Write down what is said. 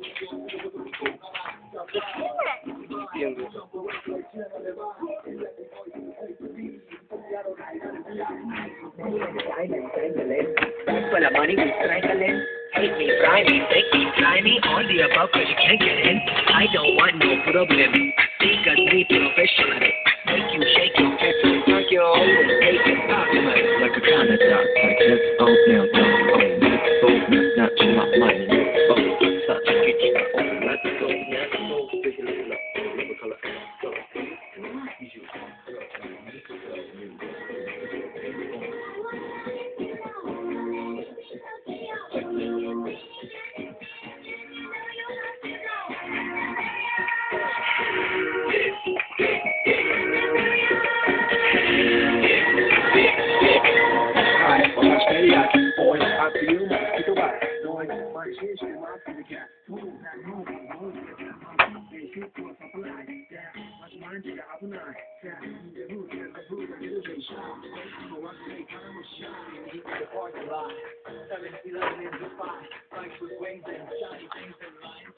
Full of money, we strangling. Hate me, fry me, take me, fly me, all the above, cause you can't get in. I don't want no problem. Because me professional. Make you shake your head, knock your own, take it out. Like a kind of dog, like this, oh, now, oh, let's go, not too much money, oh, such a good shot, oh, let's go, big and little, never color, go, Like with wings and shiny things and lines.